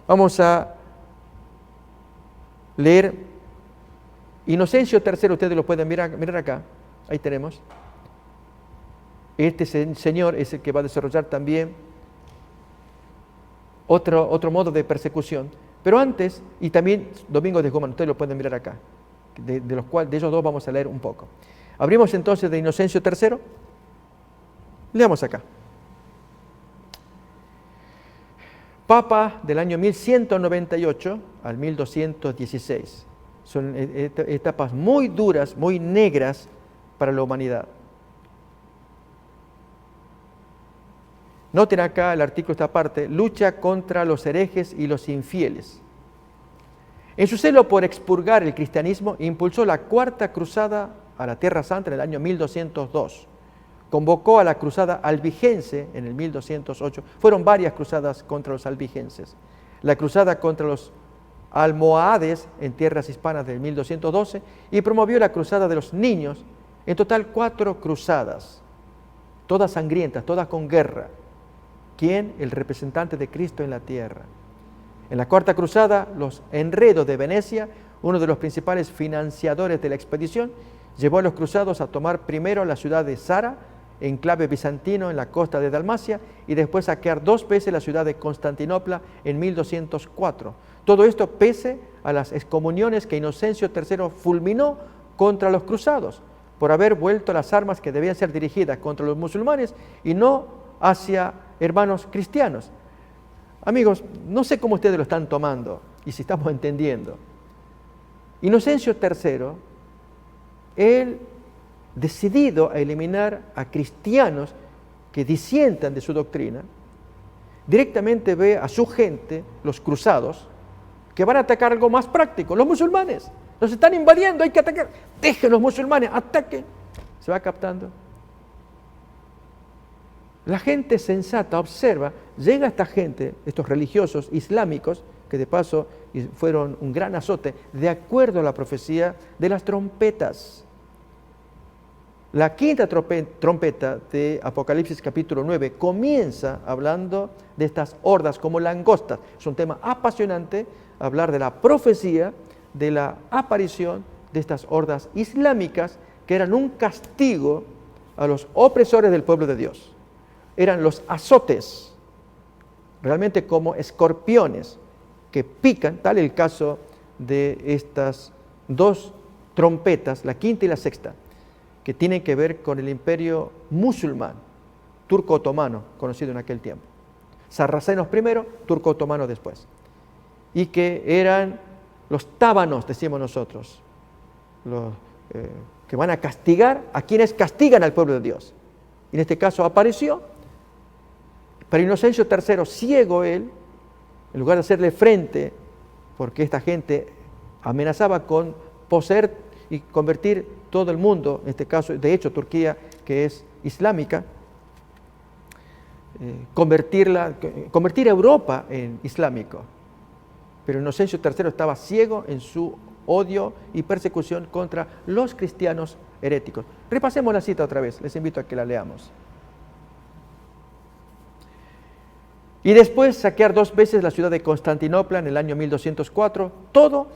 Vamos a leer Inocencio III, ustedes lo pueden mirar acá, ahí tenemos. Este señor es el que va a desarrollar también otro modo de persecución. Pero antes, y también Domingo de Guzmán, ustedes lo pueden mirar acá, de ellos dos vamos a leer un poco. Abrimos entonces de Inocencio III. Leamos acá. Papa del año 1198 al 1216. Son etapas muy duras, muy negras para la humanidad. Noten acá el artículo, esta parte, lucha contra los herejes y los infieles. En su celo por expurgar el cristianismo, impulsó la Cuarta Cruzada a la Tierra Santa en el año 1202. Convocó a la cruzada albigense en el 1208. Fueron varias cruzadas contra los albigenses. La cruzada contra los almohades en tierras hispanas del 1212 y promovió la cruzada de los niños. En total 4 cruzadas, todas sangrientas, todas con guerra. ¿Quién? El representante de Cristo en la tierra. En la Cuarta Cruzada, los enredos de Venecia, uno de los principales financiadores de la expedición, llevó a los cruzados a tomar primero la ciudad de Zara, enclave bizantino en la costa de Dalmacia, y después saquear 2 veces la ciudad de Constantinopla en 1204. Todo esto pese a las excomuniones que Inocencio III fulminó contra los cruzados, por haber vuelto las armas que debían ser dirigidas contra los musulmanes y no hacia hermanos cristianos. Amigos, no sé cómo ustedes lo están tomando y si estamos entendiendo. Inocencio III, él decidido a eliminar a cristianos que disientan de su doctrina, directamente ve a su gente, los cruzados, que van a atacar algo más práctico, los musulmanes. Nos están invadiendo, hay que atacar. Dejen los musulmanes, ataquen. ¿Se va captando? La gente sensata observa, llega esta gente, estos religiosos islámicos, que de paso fueron un gran azote, de acuerdo a la profecía de las trompetas. La quinta trompeta de Apocalipsis capítulo 9 comienza hablando de estas hordas como langostas. Es un tema apasionante hablar de la profecía, de la aparición de estas hordas islámicas que eran un castigo a los opresores del pueblo de Dios. Eran los azotes, realmente como escorpiones que pican, tal el caso de estas 2 trompetas, la quinta y la sexta, que tienen que ver con el imperio musulmán, turco-otomano, conocido en aquel tiempo. Sarracenos primero, turco-otomano después. Y que eran los tábanos, decimos nosotros, los que van a castigar a quienes castigan al pueblo de Dios. Y en este caso apareció, pero Inocencio III, ciego él, en lugar de hacerle frente, porque esta gente amenazaba con poseer y convertir todo el mundo, en este caso, de hecho, Turquía, que es islámica, convertir a Europa en islámico. Pero Inocencio III estaba ciego en su odio y persecución contra los cristianos heréticos. Repasemos la cita otra vez, les invito a que la leamos. Y después saquear 2 veces la ciudad de Constantinopla en el año 1204, todo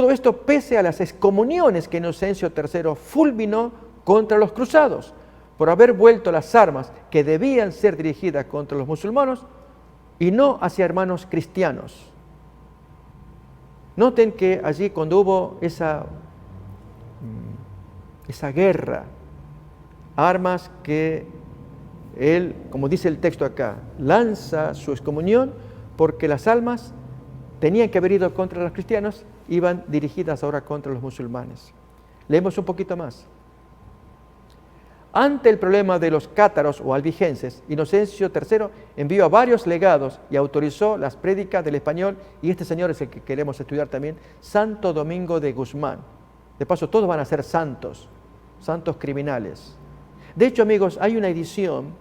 esto pese a las excomuniones que Inocencio III fulminó contra los cruzados, por haber vuelto las armas que debían ser dirigidas contra los musulmanes y no hacia hermanos cristianos. Noten que allí cuando hubo esa guerra, armas que él, como dice el texto acá, lanza su excomunión porque las almas tenían que haber ido contra los cristianos, iban dirigidas ahora contra los musulmanes. Leemos un poquito más. Ante el problema de los cátaros o albigenses, Inocencio III envió a varios legados y autorizó las prédicas del español, y este señor es el que queremos estudiar también, Santo Domingo de Guzmán. De paso, todos van a ser santos criminales. De hecho, amigos, hay una edición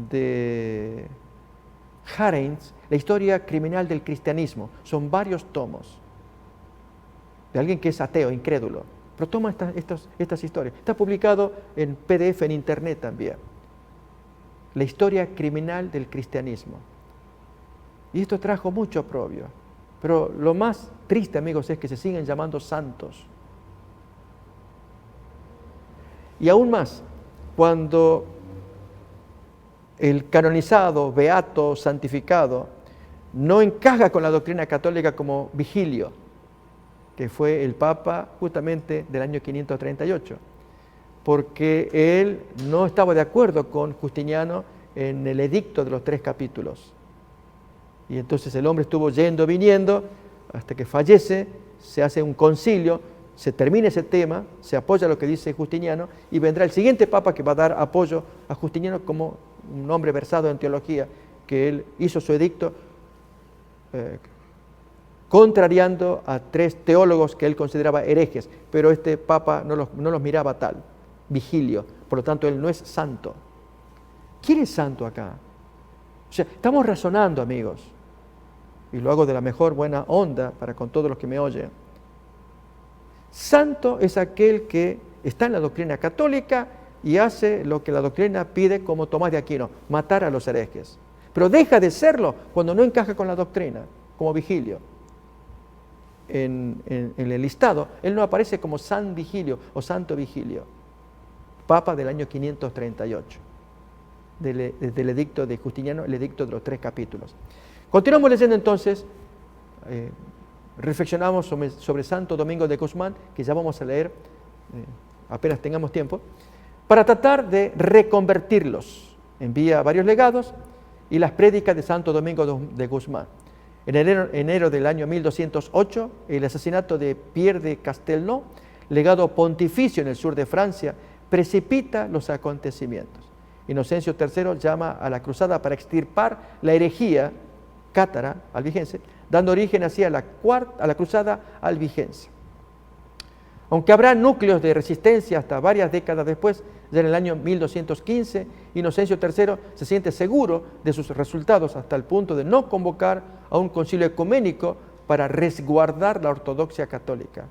de Harens, la historia criminal del cristianismo. Son varios tomos de alguien que es ateo, incrédulo. Pero toma estas historias. Está publicado en PDF en internet también. La historia criminal del cristianismo. Y esto trajo mucho oprobio. Pero lo más triste, amigos, es que se siguen llamando santos. Y aún más, cuando el canonizado, beato, santificado, no encaja con la doctrina católica como Vigilio, que fue el Papa justamente del año 538, porque él no estaba de acuerdo con Justiniano en el edicto de los 3 capítulos. Y entonces el hombre estuvo yendo, viniendo, hasta que fallece, se hace un concilio, se termina ese tema, se apoya lo que dice Justiniano, y vendrá el siguiente Papa que va a dar apoyo a Justiniano como un hombre versado en teología, que él hizo su edicto contrariando a 3 teólogos que él consideraba herejes, pero este Papa no los miraba tal, Vigilio, por lo tanto él no es santo. ¿Quién es santo acá? O sea, estamos razonando, amigos, y lo hago de la mejor buena onda para con todos los que me oyen. Santo es aquel que está en la doctrina católica y hace lo que la doctrina pide, como Tomás de Aquino, matar a los herejes. Pero deja de serlo cuando no encaja con la doctrina, como Vigilio. En el listado, él no aparece como San Vigilio o Santo Vigilio, Papa del año 538, del edicto de Justiniano, el edicto de los 3 capítulos. Continuamos leyendo entonces, reflexionamos sobre Santo Domingo de Guzmán, que ya vamos a leer apenas tengamos tiempo, para tratar de reconvertirlos. Envía varios legados y las prédicas de Santo Domingo de Guzmán. En enero del año 1208, el asesinato de Pierre de Castelnau, legado pontificio en el sur de Francia, precipita los acontecimientos. Inocencio III llama a la cruzada para extirpar la herejía cátara albigense, dando origen así a la cruzada albigense. Aunque habrá núcleos de resistencia hasta varias décadas después, ya en el año 1215, Inocencio III se siente seguro de sus resultados hasta el punto de no convocar a un concilio ecuménico para resguardar la ortodoxia católica.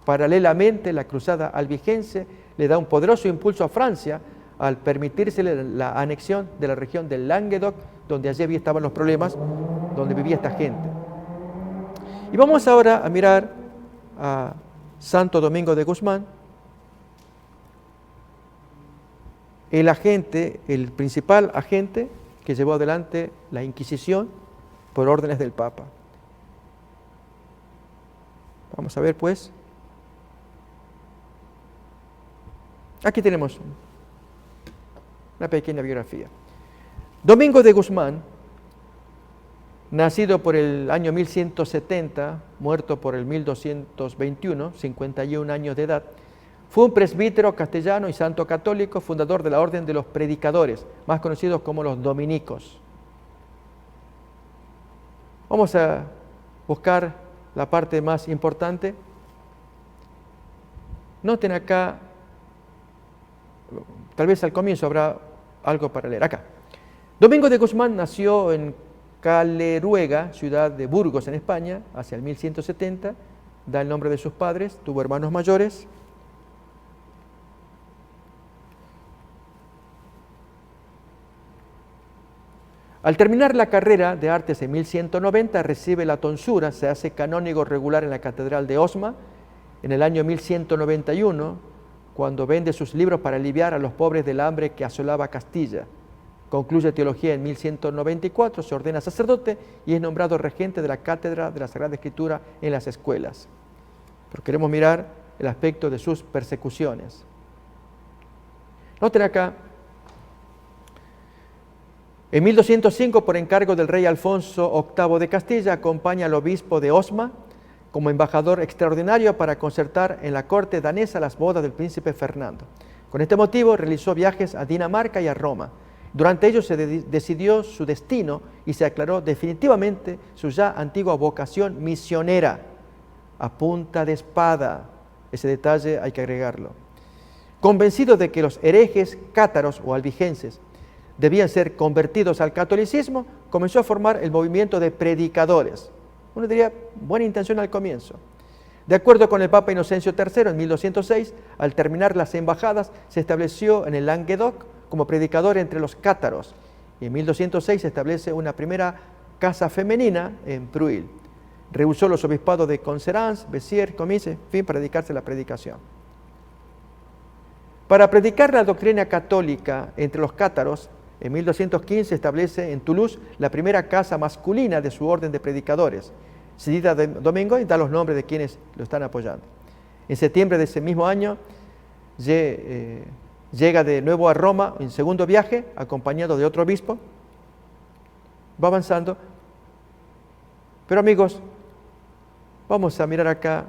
Paralelamente, la cruzada albigense le da un poderoso impulso a Francia al permitírsele la anexión de la región del Languedoc, donde allí estaban los problemas, donde vivía esta gente. Y vamos ahora a mirar a Santo Domingo de Guzmán, el principal agente que llevó adelante la Inquisición por órdenes del Papa. Vamos a ver pues. Aquí tenemos una pequeña biografía. Domingo de Guzmán, nacido por el año 1170, muerto por el 1221, 51 años de edad, Fue un presbítero castellano y santo católico, fundador de la Orden de los Predicadores, más conocidos como los dominicos. Vamos a buscar la parte más importante. Noten acá, tal vez al comienzo habrá algo para leer. Acá. Domingo de Guzmán nació en Caleruega, ciudad de Burgos, en España, hacia el 1170. Da el nombre de sus padres, tuvo hermanos mayores. Al terminar la carrera de artes en 1190, recibe la tonsura, se hace canónigo regular en la Catedral de Osma. En el año 1191, cuando vende sus libros para aliviar a los pobres del hambre que asolaba Castilla. Concluye teología en 1194, se ordena sacerdote y es nombrado regente de la Cátedra de la Sagrada Escritura en las escuelas. Pero queremos mirar el aspecto de sus persecuciones. Noten acá. En 1205, por encargo del rey Alfonso VIII de Castilla, acompaña al obispo de Osma como embajador extraordinario para concertar en la corte danesa las bodas del príncipe Fernando. Con este motivo realizó viajes a Dinamarca y a Roma. Durante ellos se decidió su destino y se aclaró definitivamente su ya antigua vocación misionera, a punta de espada. Ese detalle hay que agregarlo. Convencido de que los herejes cátaros o albigenses debían ser convertidos al catolicismo, comenzó a formar el movimiento de predicadores. Uno diría, buena intención al comienzo. De acuerdo con el Papa Inocencio III, en 1206, al terminar las embajadas, se estableció en el Languedoc como predicador entre los cátaros. Y en 1206 se establece una primera casa femenina en Pruil. Rehusó los obispados de Conserans, Béziers, Comice, en fin, para dedicarse a la predicación. Para predicar la doctrina católica entre los cátaros, en 1215 establece en Toulouse la primera casa masculina de su orden de predicadores, cita Domingo, y da los nombres de quienes lo están apoyando. En septiembre de ese mismo año llega de nuevo a Roma en segundo viaje, acompañado de otro obispo. Va avanzando. Pero amigos, vamos a mirar acá.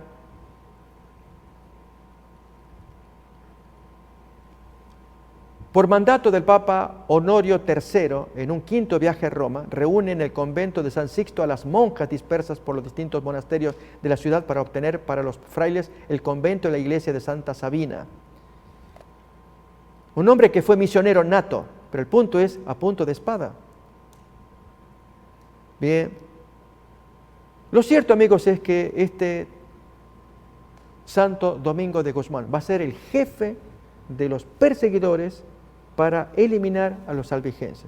Por mandato del Papa Honorio III, en un quinto viaje a Roma, reúne en el convento de San Sixto a las monjas dispersas por los distintos monasterios de la ciudad para obtener para los frailes el convento y la iglesia de Santa Sabina. Un hombre que fue misionero nato, pero el punto es a punto de espada. Bien. Lo cierto, amigos, es que este Santo Domingo de Guzmán va a ser el jefe de los perseguidores para eliminar a los albigenses.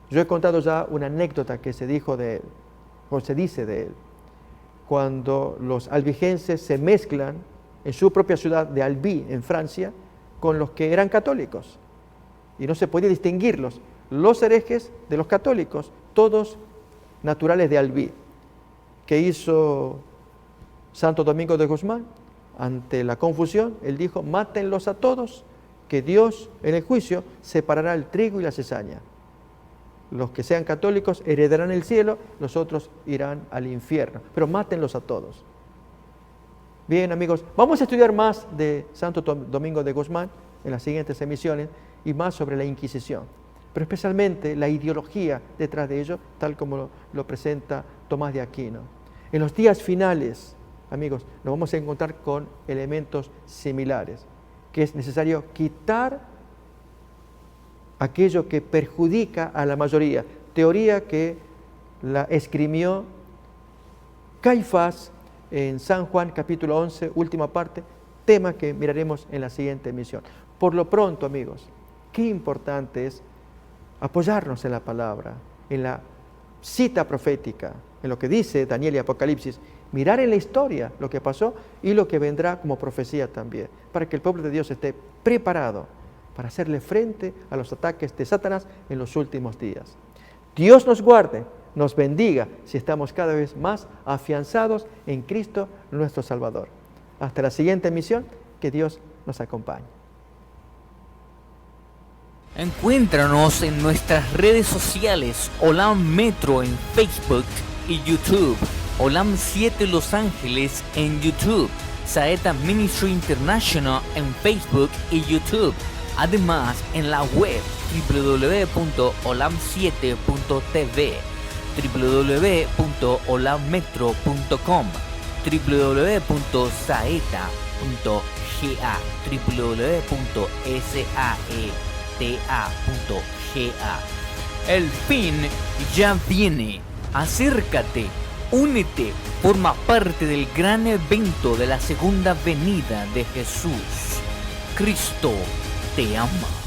Yo he contado ya una anécdota que se dijo de él, o se dice de él, cuando los albigenses se mezclan en su propia ciudad de Albi, en Francia, con los que eran católicos, y no se podía distinguirlos, los herejes de los católicos, todos naturales de Albi. ¿Qué hizo Santo Domingo de Guzmán? Ante la confusión, él dijo, mátenlos a todos, que Dios en el juicio separará el trigo y la cizaña. Los que sean católicos heredarán el cielo, los otros irán al infierno, pero mátenlos a todos. Bien, amigos, vamos a estudiar más de Santo Domingo de Guzmán en las siguientes emisiones y más sobre la Inquisición, pero especialmente la ideología detrás de ello, tal como lo presenta Tomás de Aquino. En los días finales, amigos, nos vamos a encontrar con elementos similares, que es necesario quitar aquello que perjudica a la mayoría, teoría que la esgrimió Caifás en San Juan capítulo 11, última parte, tema que miraremos en la siguiente emisión. Por lo pronto, amigos, qué importante es apoyarnos en la palabra, en la cita profética, en lo que dice Daniel y Apocalipsis, mirar en la historia lo que pasó y lo que vendrá como profecía también, para que el pueblo de Dios esté preparado para hacerle frente a los ataques de Satanás en los últimos días. Dios nos guarde, nos bendiga si estamos cada vez más afianzados en Cristo nuestro Salvador. Hasta la siguiente emisión, que Dios nos acompañe. Encuéntranos en nuestras redes sociales, Olam Metro en Facebook y YouTube, Olam 7 Los Ángeles en YouTube, Saeta Ministry International en Facebook y YouTube. Además, en la web www.olam7.tv, www.olammetro.com, www.saeta.ga, www.saeta.ga. El fin ya viene. Acércate, únete, forma parte del gran evento de la segunda venida de Jesús. Cristo te ama.